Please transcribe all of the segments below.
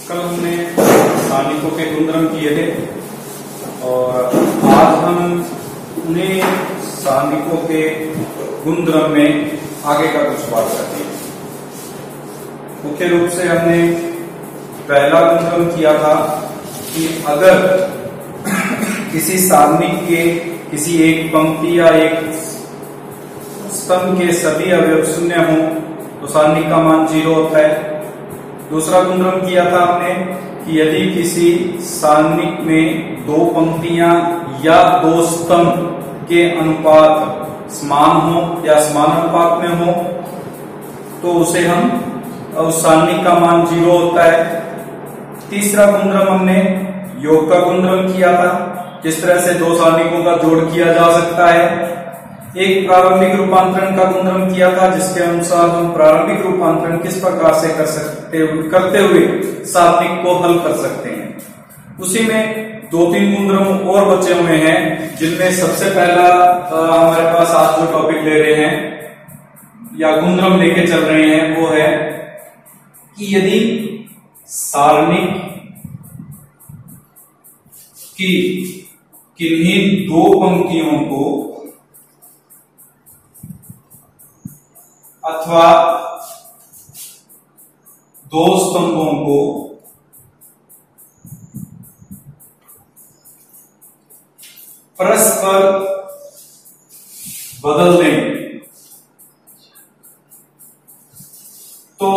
कल हमने सारणिकों के गुणधर्म किए थे और आज हम उन्हें सारणिकों के गुणधर्म में आगे का कुछ बात करते हैं। मुख्य रूप से हमने पहला गुणधर्म किया था कि अगर किसी सारणिक के किसी एक पंक्ति या एक स्तंभ के सभी अवयव शून्य हों तो सारणिक का मान 0 होता है। दूसरा गुणधर्म किया था हमने कि यदि किसी सारणिक में दो पंक्तियां या दो स्तंभ के अनुपात समान हो या समान अनुपात में हो तो उसे हम उस सारणिक का मान 0 होता है। तीसरा गुणधर्म हमने योग का गुणधर्म किया था, किस तरह से दो सारणिकों का जोड़ किया जा सकता है। एक प्रारंभिक रूपांतरण का गुणधर्म किया था जिसके अनुसार हम प्रारंभिक रूपांतरण किस प्रकार से करते हुए सारणिक को हल कर सकते हैं। उसी में 2-3 गुणधर्म और बचे हुए हैं जिनमें सबसे पहला हमारे पास आज जो टॉपिक ले रहे हैं या गुणधर्म लेके चल रहे हैं वो है कि यदि सारणिक की किन्हीं दो पंक्तियों को अथवा दो स्तंभों को परस्पर बदल दें तो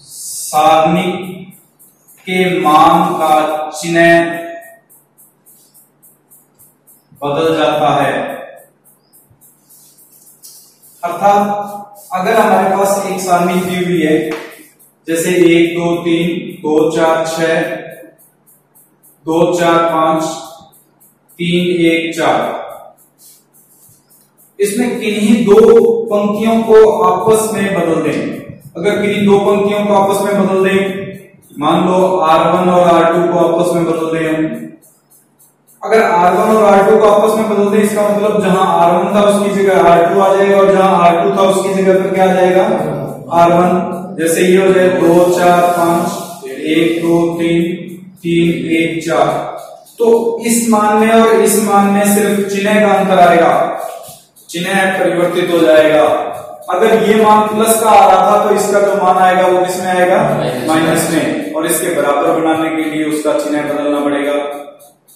सारणिक के मान का चिन्ह बदल जाता है। अर्थात अगर हमारे पास एक सारणिक दी हुई है जैसे 1 2 3 2 4 6 2 4 5 3 1 4, इसमें किन्हीं दो पंक्तियों को आपस में बदल दें। अगर किन्हीं दो पंक्तियों को आपस में बदल दें, मान लो R1 और R2 को आपस में बदल दें हम। अगर R1 और R2 को आपस में बदल दें इसका मतलब जहां R1 था उसकी जगह R2 आ जाएगा और जहां R2 था उसकी जगह पर क्या आ जाएगा R1। जैसे ये हो जाए 2 4 5 1 2 3 3 1 4, तो इस मान में और इस मान में सिर्फ चिन्ह का अंतर आएगा, चिन्ह परिवर्तित हो जाएगा। अगर ये मान प्लस का आ रहा था तो इसका जो मान आएगा वो किसमें आएगा माइनस में, और इसके बराबर बनाने के लिए उसका चिन्ह बदलना पड़ेगा।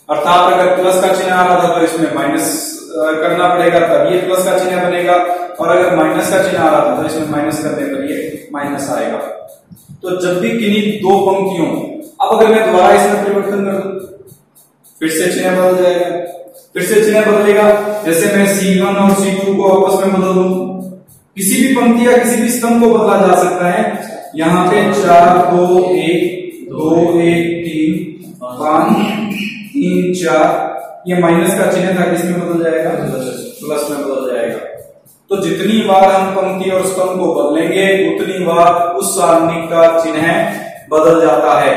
अर्थात अगर प्लस का चिन्ह आ रहा था तो इसमें माइनस करना पड़ेगा तब ये प्लस का चिन्ह बनेगा, और अगर माइनस का चिन्ह आ रहा था तो इसमें माइनस करने पर ये माइनस आएगा। तो जब भी किन्हीं दो पंक्तियों, अब अगर मैं दोबारा इसमें परिवर्तन कर दूं फिर से चिन्ह बदल जाएगा, फिर से चिन्ह बदलेगा। जैसे मैं C1 और C2 को आपस में बदल दूं, किसी भी पंक्ति या किसी भी स्तंभ को बदला जा सकता है। यहाँ पे 4 2 1 2 1 3 5 3 4, ये माइनस का चिन्ह था, किसमें बदल जाएगा प्लस में बदल जाएगा। तो जितनी बार हम पंक्ति और स्तंभ को बदलेंगे उतनी बार उस सारणिक का चिन्ह बदल जाता है।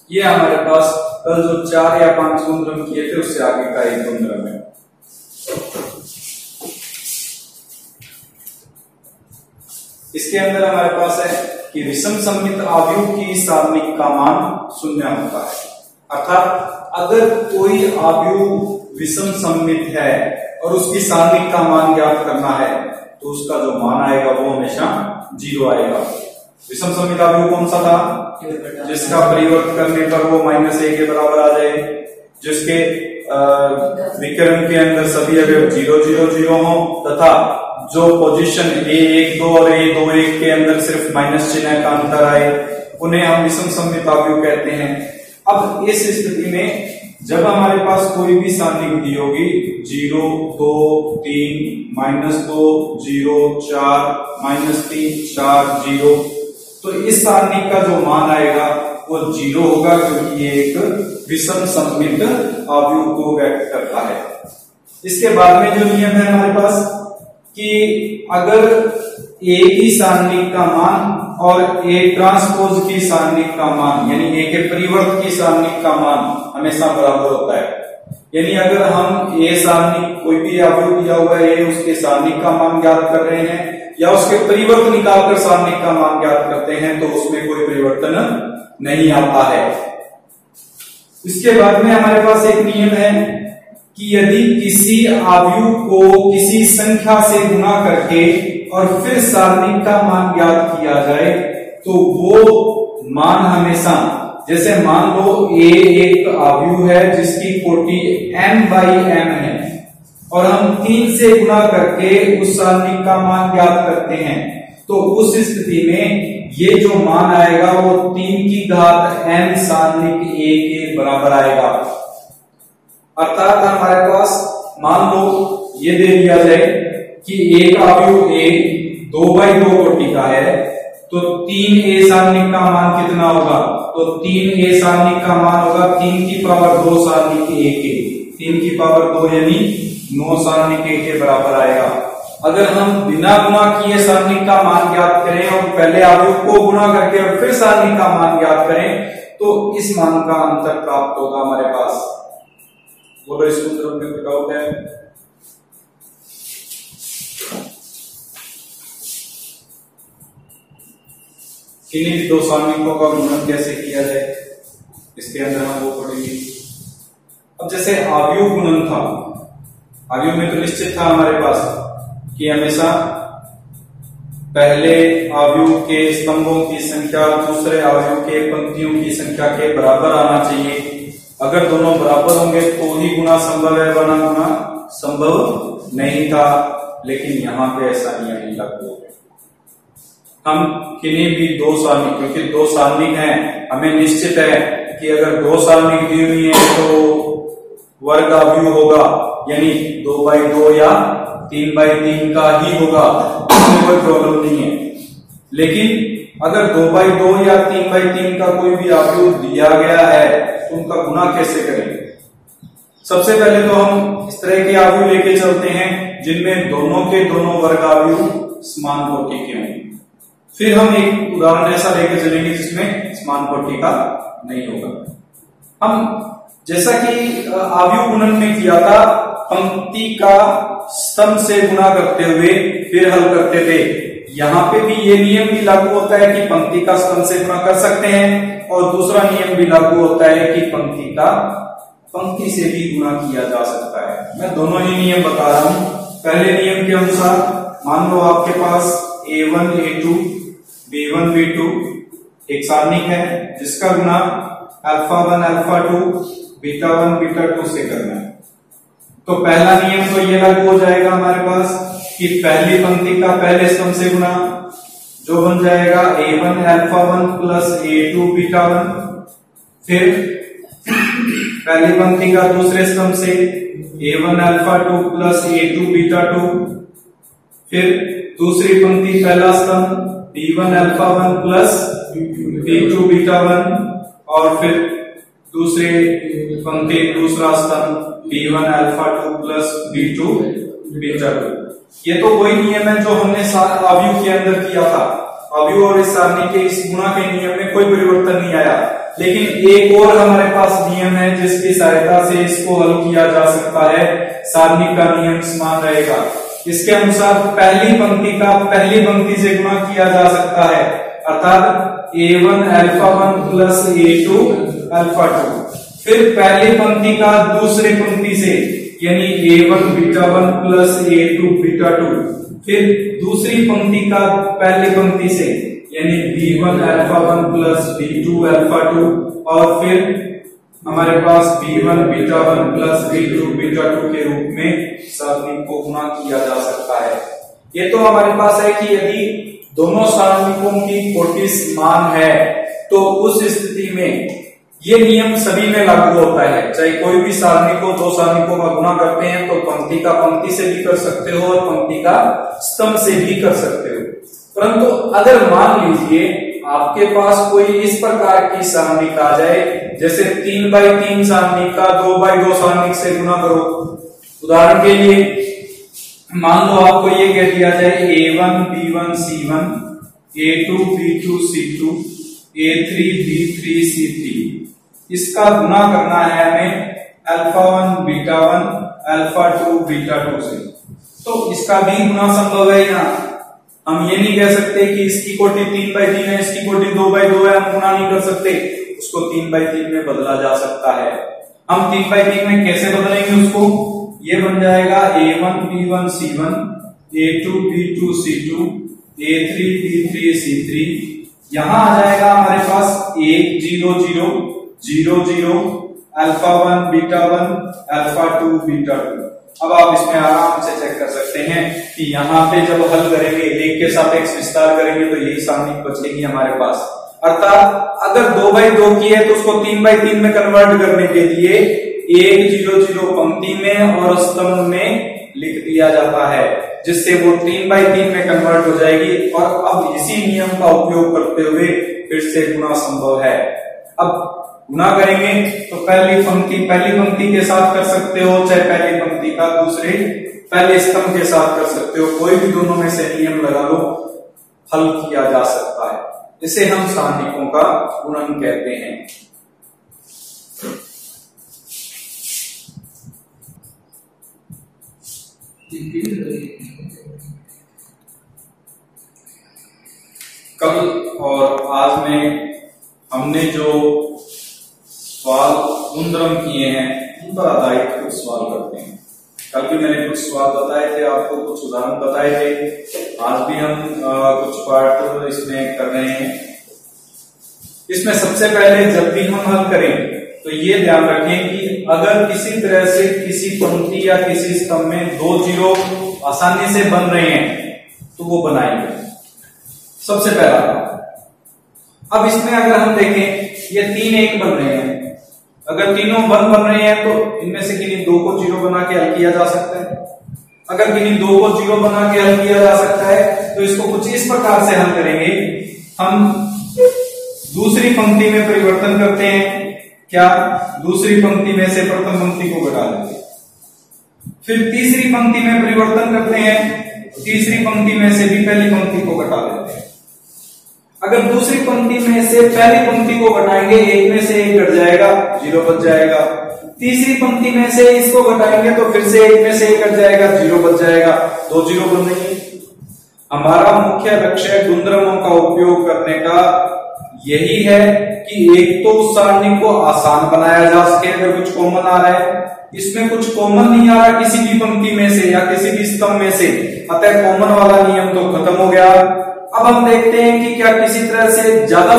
ये हमारे पास कल जो 4 या 5 गुणधर्म किए थे उससे आगे का एक गुणधर्म है। इसके अंदर हमारे पास है कि विषम सममित आव्यूह की सारणिक का मान 0 होता है। अर्थात अगर कोई आव्यूह विषम सममित है और उसकी सारणिक का मान ज्ञात करना है तो उसका जो मान आएगा वो हमेशा 0 आएगा। विषम सममित आव्यूह कौन सा था? जिसका परिवर्त करने पर वो -a के बराबर आ जाए, जिसके विकर्ण के अंदर सभी अवयव 0 0 0 हो तथा जो पोजीशन A1 2 और A2 1 के अंदर सिर्फ माइनस चिन्ह का अंतर आए, उन्हें हम विषम सममित आव्यूह कहते हैं। अब इस स्थिति में जब हमारे पास कोई भी सारणिक दी होगी 0 2 3 -2 0 4 -3 4 0, तो इस सारणिक का जो मान आएगा वो 0 होगा क्योंकि ये एक विषम सममित आव्यूह को व्यक्त करता है। इसके बाद में जो नियम है हमारे पास कि अगर A की सारणिक का मान और A ट्रांसपोज की सारणिक का मान यानी A के परिवर्त की सारणिक का मान हमेशा बराबर होता है। यानी अगर हम ए सारणिक कोई भी अवयव दिया हुआ है उसके सारणिक का मान ज्ञात कर रहे हैं या उसके परिवर्त निकालकर सारणिक का मान ज्ञात करते हैं तो उसमें कोई परिवर्तन नहीं आता है। इसके बाद में हमारे पास एक नियम है कि यदि किसी अवयव को किसी संख्या से गुणा करके और फिर सारणिक का मान ज्ञात किया जाए तो वो मान हमेशा, जैसे मान लो a एक अवयव है जिसकी कोटि m/m है और हम 3 से गुणा करके उस सारणिक का मान ज्ञात करते हैं तो उस स्थिति में ये जो मान आएगा वो 3 की घात n सारणिक a के बराबर आएगा। अर्थात हमारे पास मान लो ये दे दिया जाए कि एक अवयव a 2/2 कोटि का है तो 3a सारणिक का मान कितना होगा, तो 3a सारणिक का मान होगा 3 की पावर 2 सारणिक a के, 3 की पावर 2 यानी 9 सारणिक a के बराबर आएगा। अगर हम बिना गुणा किए सारणिक का मान ज्ञात करें और पहले अवयव को गुणा करके और फिर सारणिक का मान ज्ञात करें तो इस मान का अंतर प्राप्त होगा हमारे पास। बोलो इस सूत्र में कोई डाउट है? किन्हीं भी दो सारणिकों का गुणन कैसे किया जाए इसके अंदर हम वो पढ़ेंगे। अब जैसे अवयव गुणन था, अवयव में तो निश्चित था हमारे पास कि हमेशा पहले अवयव के स्तंभों की संख्या दूसरे अवयव के पंक्तियों की संख्या के बराबर आना चाहिए। अगर दोनों बराबर होंगे तो ही गुणा संभव है, वरना गुणा संभव नहीं था। लेकिन यहाँ पे ऐसा नियम नहीं लागू हो गया। हम किन्हीं भी दो सारणिक, क्योंकि दो सारणिक हैं, हमें निश्चित है कि अगर दो सारणिक दी हुई है तो वर्ग अवयव होगा, यानी 2/2 या 3/3 का ही होगा, उसमें कोई प्रॉब्लम नहीं है। लेकिन अगर 2/2 या 3/3 का कोई भी अवयव दिया गया है तो उनका गुणा कैसे करें? सबसे पहले तो हम इस तरह के अवयव लेके चलते हैं जिनमें दोनों के दोनों वर्ग अवयव समान कोटि के होंगे। फिर हम एक उदाहरण ऐसा लेके चलेंगे जिसमें समान कोटि का नहीं होगा। हम जैसा कि अवयव गुणन में किया था, पंक्ति का स्तंभ से गुणा करते हुए फिर हल करते थे। यहाँ पे भी ये नियम भी लागू होता है कि पंक्ति का स्तंभ से गुणा कर सकते हैं, और दूसरा नियम भी लागू होता है कि पंक्ति का पंक्ति से भी गुणा किया जा सकता है। मैं दोनों ही नियम बता रहा हूं। पहले नियम के अनुसार मान लो आपके पास a1 a2 b1 b2 एक सारणिक है जिसका गुणा α1 α2 β1 β2 से करना है। तो पहला नियम तो ये लागू हो जाएगा हमारे पास कि पहली पंक्ति का पहले स्तंभ से गुणा, जो बन जाएगा a1 α1 प्लस a2 β1। फिर पहली पंक्ति का दूसरे स्तंभ से a1 α2 प्लस a2 β2। फिर दूसरी पंक्ति पहला स्तंभ b1 α1 प्लस b2 β1, और फिर दूसरी पंक्ति दूसरा स्तंभ b1 α2 प्लस b2 β2। ये तो वही नियम है जो हमने अवयव के अंदर किया था। अवयव और इस सारणी के इस गुणा के नियम में कोई परिवर्तन नहीं आया। लेकिन एक और हमारे पास नियम है जिसकी सहायता से इसको हल किया जा सकता है। सारणी का नियम समान रहेगा। इसके अनुसार पहली पंक्ति का पहली पंक्ति से गुणा किया जा सकता है, अर्थात a1 α1 प्लस a2 α2। फिर पहली पंक्ति का दूसरी पंक्ति से, यानी a1 β1 प्लस a2 β2। फिर दूसरी पंक्ति का पहली पंक्ति से, यानी b1 α1 प्लस b2 α2, और फिर हमारे पास b1 β1 प्लस b2 β2 के रूप में सारणी को गुणा किया जा सकता है। ये तो हमारे पास है कि यदि दोनों सारणिकों की कोटि समान है तो उस स्थिति में ये नियम सभी में लागू होता है। चाहे कोई भी सारणी को दो सारणिकों का गुणा करते हैं तो पंक्ति का पंक्ति से भी कर सकते हो और पंक्ति का स्तंभ से भी कर सकते हो। परंतु अगर मान लीजिए आपके पास कोई इस प्रकार की सारणिक आ जाए, जैसे 3/3 सारणिक का 2/2 सारणिक से गुणा करो। उदाहरण के लिए मान लो आपको ये कह दिया जाए a1 b1 c1 a2 b2 c2 a3 b3 c3। इसका गुणा करना है हमें α1 β1 α2 β2 से। तो इसका भी गुना संभव है। यहाँ हम ये नहीं कह सकते कि इसकी कोटि 3/3 है, इसकी कोटि 2/2 है, हम गुना नहीं कर सकते, उसको 3/3 में बदला जा सकता है। हम 3/3 में कैसे बदलेंगे उसको? ये बन जाएगा a1 b1 c1 a2 b2 c2 a3 b3 c3। यहां आ जाएगा हमारे पास 1 0 0 0 0 α1 β1 α2 β2। अब आप इसमें आराम से चेक कर सकते हैं कि यहाँ पे जब हल करेंगे, एक के सापेक्ष विस्तार करेंगे तो यही सारणी बचेगी हमारे पास। अर्थात अगर 2/2 की है तो उसको 3/3 में कन्वर्ट करने के लिए 1 0 0 पंक्ति में और स्तंभ में लिख दिया जाता है, जिससे वो 3/3 में कन्वर्ट हो जाएगी। और अब इसी नियम का उपयोग करते हुए फिर से गुना संभव है। अब गुना करेंगे तो पहली पंक्ति के साथ कर सकते हो, चाहे पहली पंक्ति का दूसरे पहले स्तंभ के साथ कर सकते हो, कोई भी दोनों में से नियम लगा लो, हल किया जा सकता है। इसे हम सारणिकों का गुणन कहते हैं। कल और आज में हमने जो सवाल गुणधर्म किए हैं उन पर आधारित कुछ सवाल करते हैं। कल भी मैंने कुछ सवाल बताए थे, आपको कुछ उदाहरण बताए थे। आज भी हम कुछ पार्ट इसमें कर रहे हैं। इसमें सबसे पहले जब भी हम हल करें तो ये ध्यान रखें कि अगर किसी तरह से किसी पंक्ति या किसी स्तंभ में 2 जीरो आसानी से बन रहे हैं तो वो बनाएंगे, सबसे पहला। अब इसमें अगर हम देखें ये 3 1 बन रहे हैं, अगर तीनों 1 बन रहे हैं तो इनमें से किन्हीं 2 को 0 बना के हल किया जा सकता है। अगर किन्हीं 2 को 0 बना के हल किया जा सकता है तो इसको कुछ इस प्रकार से हल करेंगे। हम दूसरी पंक्ति में परिवर्तन करते हैं। क्या? दूसरी पंक्ति में से प्रथम पंक्ति को घटा देते हैं। फिर तीसरी पंक्ति में परिवर्तन करते हैं, तीसरी पंक्ति में से भी पहली पंक्ति को घटा देते हैं। अगर दूसरी पंक्ति में से पहली पंक्ति को घटाएंगे, एक में से एक घट जाएगा, 0 बच जाएगा। तीसरी पंक्ति में से इसको घटाएंगे तो फिर से एक में से एक घट जाएगा, 0 बच जाएगा, 2 0 बन जाएंगे। हमारा मुख्य लक्ष्य गुणधर्मों का उपयोग करने का यही है कि एक तो उस सारणी को आसान बनाया जा सके। अगर कुछ कॉमन आ रहा है, इसमें कुछ कॉमन नहीं आ रहा किसी भी पंक्ति में से या किसी भी स्तंभ में से, अतः कॉमन वाला नियम तो खत्म हो गया। अब हम देखते हैं कि क्या किसी तरह से ज्यादा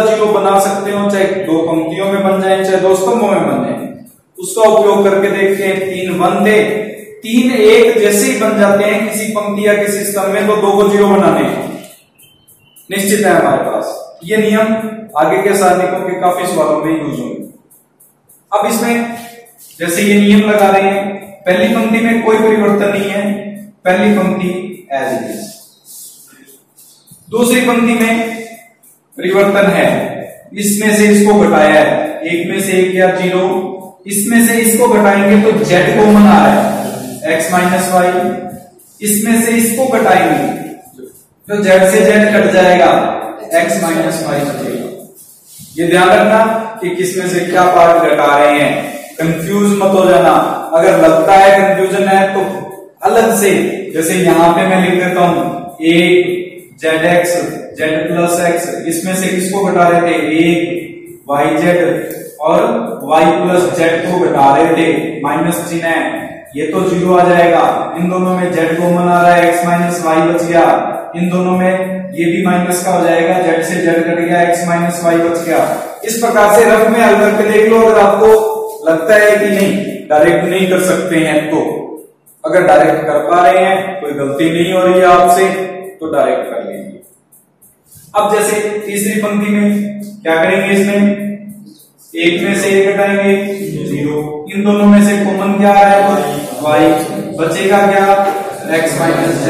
0 बना सकते हो, चाहे 2 पंक्तियों में बन जाए चाहे 2 स्तंभों में बन जाए। उसका उपयोग करके देखते हैं। 3 1 थे, 3 1 जैसे ही बन जाते हैं किसी पंक्ति या किसी स्तंभ में तो 2 को 0 बनाने निश्चित है हमारे पास। ये नियम आगे के सारणिकों के काफी सवालों में यूज होंगे। अब इसमें जैसे ये नियम लगा रहे हैं, पहली पंक्ति में कोई परिवर्तन नहीं है, पहली पंक्ति एज इट इज। दूसरी पंक्ति में परिवर्तन है, इसमें से इसको घटाया है, एक में से 1 या 0, इसमें से इसको घटाएंगे तो z कॉमन आ रहा है, x माइनस वाई। इसमें से इसको घटाएंगे तो z से z कट जाएगा, x माइनस वाई बचेगा। ये ध्यान रखना कि किसमें से क्या पार्ट घटा रहे हैं, कंफ्यूज मत हो जाना। अगर लगता है कंफ्यूजन है तो अलग से, जैसे यहां पे मैं लिख देता हूं a zx z plus x, इसमें से किसको घटा रहे थे, a yz और y प्लस z को घटा रहे थे, माइनस चिन्ह है, ये तो 0 आ जाएगा। इन दोनों में z कॉमन आ रहा है, x माइनस वाई बच गया। इन दोनों में ये भी माइनस का हो जाएगा, z से z कट गया, x माइनस वाई बच गया। इस प्रकार से रफ में हल करके देख लो। अगर आपको लगता है कि नहीं डायरेक्ट नहीं कर सकते हैं तो, अगर डायरेक्ट कर पा रहे हैं, कोई गलती नहीं हो रही है आपसे, तो डायरेक्ट कर लेंगे। अब जैसे तीसरी पंक्ति में क्या करेंगे, इसमें एक में से एक घटाएंगे 0, इन दोनों में से कॉमन क्या आ रहा है, y, बचेगा क्या, x माइनस z।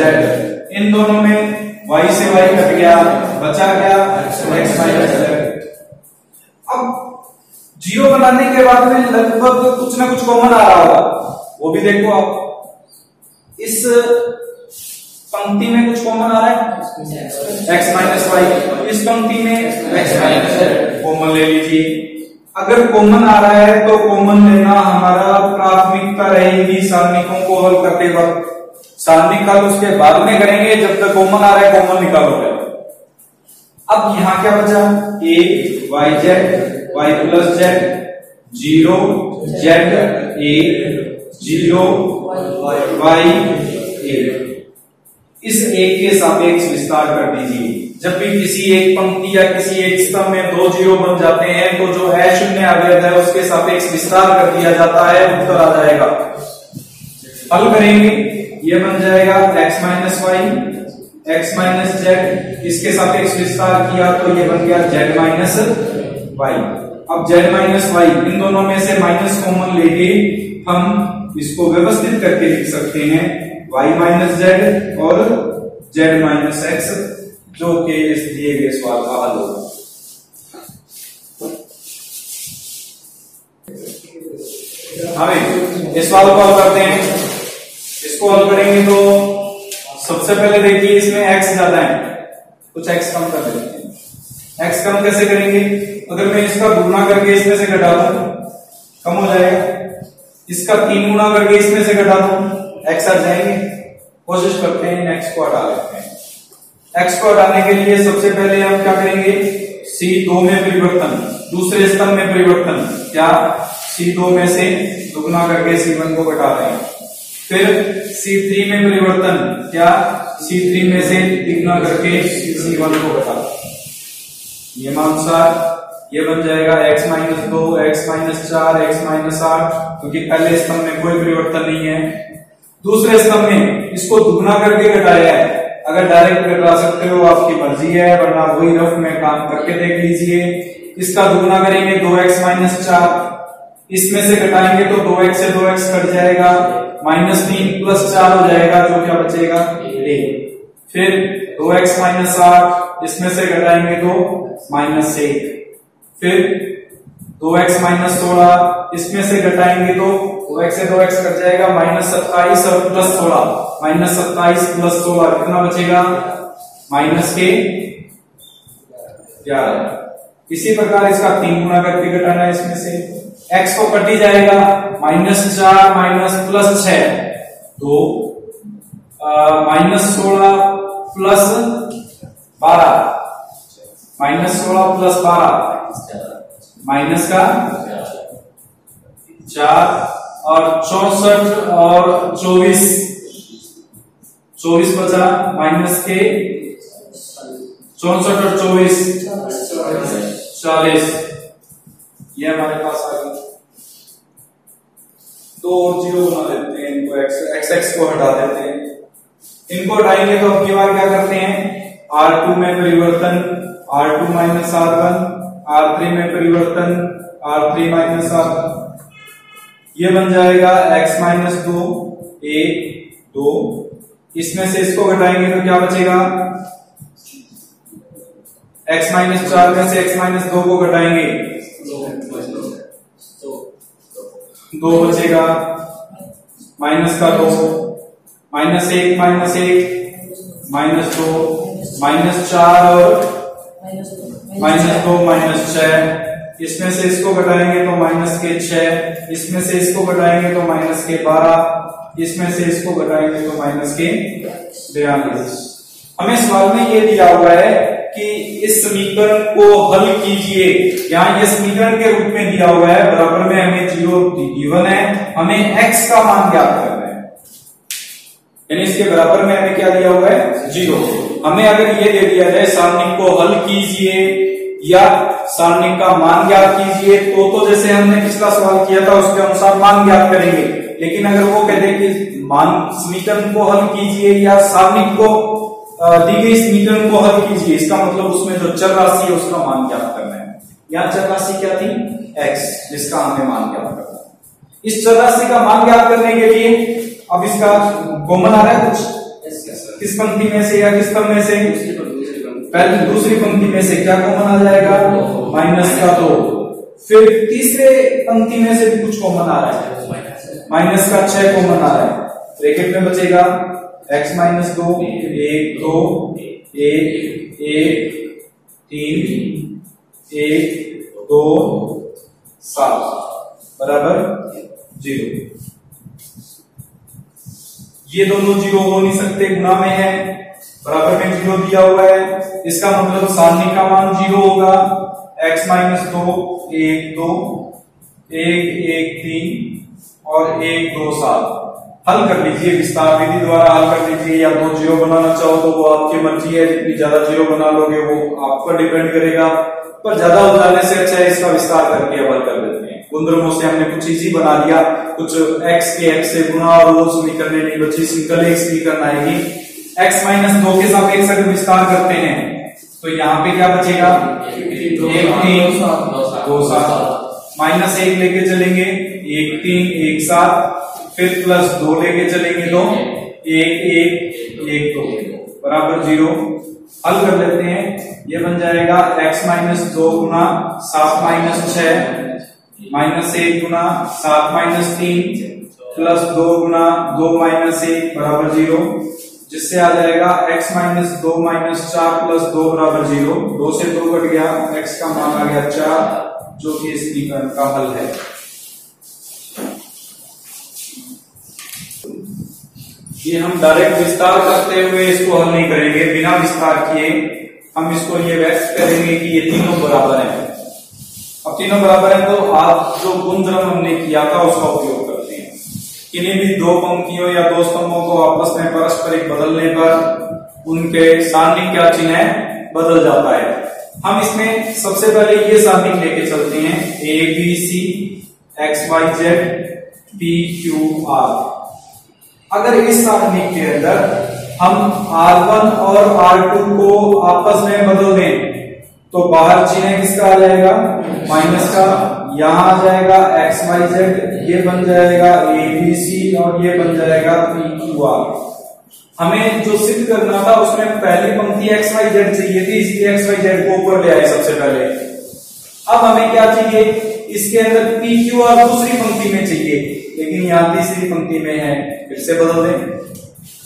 इन दोनों में y से y कट गया, बचा क्या, x माइनस z। अब 0 बनाने के बाद में लगभग कुछ ना कुछ कॉमन आ रहा होगा, वो भी देखो आप। इस पंक्ति में कुछ कॉमन आ रहा है, x माइनस वाई, इस पंक्ति में x माइनस z कॉमन ले लीजिए। अगर कॉमन आ रहा है तो कॉमन लेना हमारा प्राथमिकता रहेगी सारणिकों को हल करते वक्त। सारणिक हल उसके बाद में करेंगे, जब तक कॉमन आ रहा है कॉमन निकालोगे। अब यहां क्या बचा, a y z y plus z 0 z a 0 y a। इस एक के सापेक्ष विस्तार कर दीजिए। जब भी किसी एक पंक्ति या किसी एक स्तंभ में दो जीरो बन जाते हैं तो जो शून्य अवयव है उसके सापेक्ष विस्तार कर दिया जाता है, उत्तर आ जाएगा। हल करेंगे, ये बन जाएगा x minus y x minus z, इसके सापेक्ष विस्तार किया तो ये बन गया z माइनस वाई। अब z माइनस वाई, इन दोनों में से माइनस कॉमन लेके हम इसको व्यवस्थित करके लिख सकते हैं y माइनस जेड और z माइनस एक्स, जो कि इस दिए गए सवाल का हल होगा। हमें इस सवाल को हल करते हैं। इसको हल करेंगे तो सबसे पहले देखिए इसमें x ज्यादा है, कुछ x कम कर देते हैं। x कम कैसे करेंगे, अगर मैं इसका गुणा करके इसमें से घटा दूं कम हो जाएगा, इसका 3 गुना करके इसमें से घटा दूं x आ जाएंगे। कोशिश करते हैं x को हटा लेते हैं। x को हटाने के लिए सबसे पहले हम क्या करेंगे, C2 में परिवर्तन, दूसरे स्तंभ में परिवर्तन, क्या C2 में से दुगुना करके C1 को घटा रहे हैं। फिर C3 में परिवर्तन, क्या C3 में से तिगुना करके C1 को घटा। नियमानुसार ये बन जाएगा x minus 2 x minus 4 x minus 8, क्योंकि पहले स्तंभ में कोई परिवर्तन नहीं है। दूसरे स्तंभ में इसको दुगुना करके घटाया है, अगर डायरेक्ट घटा सकते हो आपकी मर्जी है, वरना वही रफ में काम करके देख लीजिए। इसका दुगुना करेंगे 2x माइनस 4, इसमें से घटाएंगे तो 2x से 2x कट जाएगा, माइनस 3 प्लस 4 हो जाएगा, जो क्या बचेगा a। फिर 2x माइनस 8, इसमें से घटाएंगे तो माइनस 1। फिर 2x माइनस 16, इसमें से घटाएंगे तो 2x से 2x कट जाएगा, माइनस 27 और प्लस 16, माइनस 27 प्लस 16 कितना बचेगा, माइनस के 11। इसी प्रकार इसका 3 गुना करके घटाना है, इसमें से x को कट ही जाएगा, माइनस 4 माइनस प्लस 6 तो minus 16 plus 12, minus 16 plus 12 minus का 4 और 64 और 24 बचा, माइनस के 64 और 24 40, ये हमारे पास आ गया। तो जीरो बना देते हैं इनको, x को हटा देते हैं। इनको हटाएंगे तो अब की बार क्या करते हैं, R2 में परिवर्तन R2 माइनस R1, R3 में परिवर्तन R3 माइनस R1, ये बन जाएगा x माइनस 2 a 2, इसमें से इसको घटाएंगे तो क्या बचेगा, x माइनस 4 में से x माइनस 2 को घटाएंगे 2 बचेगा, माइनस का 2, माइनस 1 माइनस 1 माइनस 2, माइनस 4 और माइनस 2 माइनस 6, इसमें से इसको घटाएंगे तो माइनस के 6, इसमें से इसको घटाएंगे तो माइनस के 12, इसमें से इसको घटाएंगे तो माइनस के 42। हमें सवाल में ये दिया हुआ है कि इस समीकरण को हल कीजिए। यहाँ ये समीकरण के रूप में दिया हुआ है, बराबर में हमें 0 गिवन है, हमें x का मान ज्ञात करना है, यानी इसके बराबर में हमें क्या दिया हुआ है 0। हमें अगर ये दे दिया जाए सारणिक को हल कीजिए या सारणिक का मान ज्ञात कीजिए, तो जैसे हमने पिछला सवाल किया था उसके अनुसार मान ज्ञात करेंगे। लेकिन अगर वो कहते कि मान समीकरण को हल कीजिए या सारणिक को दी गई समीकरण को हल कीजिए, इसका मतलब उसमें जो चर राशि है उसका मान ज्ञात करना है। यहाँ चर राशि क्या थी, x, जिसका हमें मान ज्ञात करना है। इस चर राशि का मान ज्ञात करने के लिए अब इसका कॉमन आ रहा है कुछ, किस पंक्ति में से या किस स्तंभ में से, पहले दूसरी पंक्ति में से क्या कॉमन आ जाएगा, माइनस का 2। फिर तीसरे पंक्ति में से भी कुछ कॉमन आ रहा है, माइनस का 6 कॉमन आ रहा है। ब्रैकेट में बचेगा x माइनस 2 1 2 1 1 3 1 2 7 बराबर 0। ये दोनों 0 हो नहीं सकते, गुणा में है, बराबर में 0 दिया हुआ है, इसका मतलब सारणी का मान 0 होगा। x माइनस 2 1 2 1 1 3 और 1 2 7। हल कर लीजिए, विस्तार विधि द्वारा हल कर लीजिए, या तो 0 बनाना चाहो तो वो आपकी मर्जी है, जितनी ज्यादा 0 बना लोगे वो आप पर डिपेंड करेगा, पर ज्यादा उलझाने से अच्छा है इसका विस्तार करके हल कर लेते हैं। गुणधर्मों से हमने कुछ इजी बना लिया, कुछ x के x से गुणा और वो समीकरण नहीं बची, सिंगल एक समीकरण आएगी। x माइनस 2 के सापेक्ष अगर विस्तार करते हैं तो यहाँ पे क्या बचेगा, 1 3 2 7, माइनस 1 लेके चलेंगे 1 3 1 7, फिर प्लस 2 लेके चलेंगे तो 1 1 1 2 बराबर 0। हल कर लेते हैं, ये बन जाएगा x माइनस 2 गुना 7 माइनस 6 माइनस 1 गुना 7 माइनस 3 प्लस 2 गुना 2 माइनस 1 बराबर 0, जिससे आ जाएगा x माइनस 2 माइनस 4 प्लस 2 बराबर 0। 2 से 2 कट गया, x का मान आ गया 4, जो कि इस समीकरण का हल है। ये हम डायरेक्ट विस्तार करते हुए इसको हल नहीं करेंगे, बिना विस्तार किए हम इसको ये व्यक्त करेंगे कि ये तीनों बराबर हैं। अब तीनों बराबर हैं तो आप जो गुणधर्म हमने किया था उसका उपयोग करते हैं। किन्हीं भी दो पंक्तियों या दो स्तंभों को आपस में परस्परिक बदलने पर उनके सारणिक का चिन्ह बदल जाता है। हम इसमें सबसे पहले ये सारणिक लेके चलते हैं, A B C X Y Z P Q R. अगर इस सारणी के अंदर हम R1 और R2 को आपस में बदल दें तो बाहर चिन्ह किसका आ जाएगा, माइनस का, यहां आ जाएगा XYZ, ये बन जाएगा ABC और ये बन जाएगा PQR। हमें जो सिद्ध करना था उसमें पहली पंक्ति XYZ चाहिए थी, इसलिए XYZ को ऊपर ले आए सबसे पहले। अब हमें क्या चाहिए, इसके अंदर PQR दूसरी पंक्ति में चाहिए, लेकिन यहाँ तीसरी पंक्ति में है, फिर से बदल दें।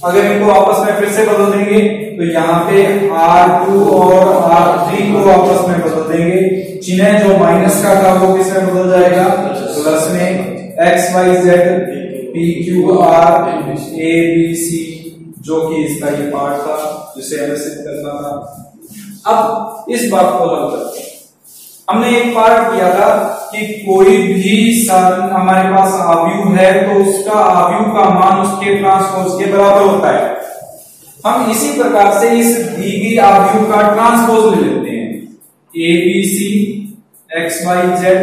अगर इनको आपस में फिर से बदल देंगे तो यहाँ पे R2 और R3 को आपस में बदल देंगे, चिन्ह जो माइनस का था वो किसमें बदल जाएगा, प्लस में। XYZ PQR ABC, जो कि इसका ये पार्ट था जिसे हमें सिद्ध करना था। अब इस बात को हल करते हैं। हमने एक पार्ट किया था कि कोई भी सारण हमारे पास आव्यूह है तो उसका आव्यूह का मान उसके ट्रांसपोज के बराबर होता है। हम इसी प्रकार से इस दी गई आव्यूह का ट्रांसपोज ले लेते हैं, A B C X Y Z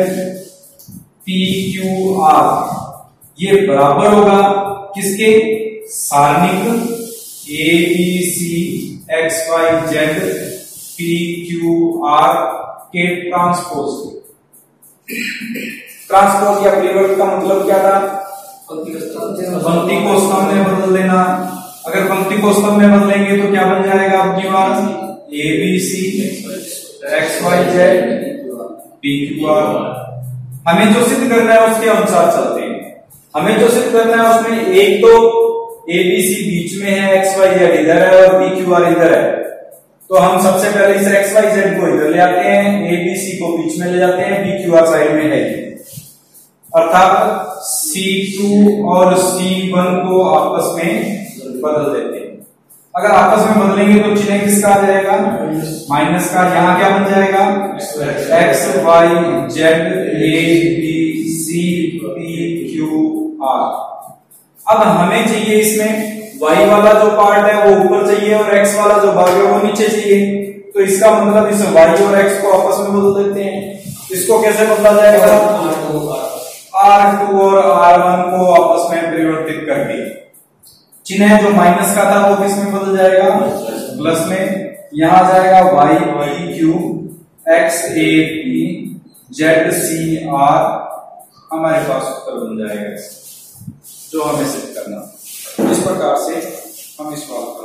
P Q R, ये बराबर होगा किसके, सारणिक A B C X Y Z P Q R के ट्रांसपोज। ट्रांसपोज या परिवर्तन का मतलब क्या था, पंक्ति को स्तंभ में बदल देना। अगर पंक्ति को स्तंभ में बदलेंगे तो क्या बन जाएगा आपकी बात, A B C X Y Z P Q R. हमें जो सिद्ध करना है उसके अनुसार चलते हैं। हमें जो सिद्ध करना है उसमें एक तो ए बी सी बीच में है, एक्स वाई जेड इधर है और पी क्यू आर इधर है, तो हम सबसे पहले इस एक्स वाई जेड को इधर ले आते हैं, ए बी सी को बीच में ले जाते हैं, पी क्यू आर साइड में है, अर्थात C2 और C1 को आपस में बदल देते हैं। अगर आपस में बदलेंगे तो चिन्ह किसका आ जाएगा, माइनस का। यहाँ क्या बन जाएगा, X Y Z A B C P Q R. अब हमें चाहिए इसमें y वाला जो पार्ट है वो ऊपर चाहिए और x वाला जो भाग है वो नीचे चाहिए, तो इसका मतलब इस y और x को आपस में बदल देते हैं। इसको कैसे बदला जाएगा, R2 और R1 को आपस में परिवर्तित करके चिन्ह जो माइनस का था वो किस में बदल जाएगा, प्लस में। यहां आ जाएगा y Q x a p z c r, हमारे पास उत्तर बन जाएगा जो हमें सिद्ध करना। इस प्रकार से हम इस बात को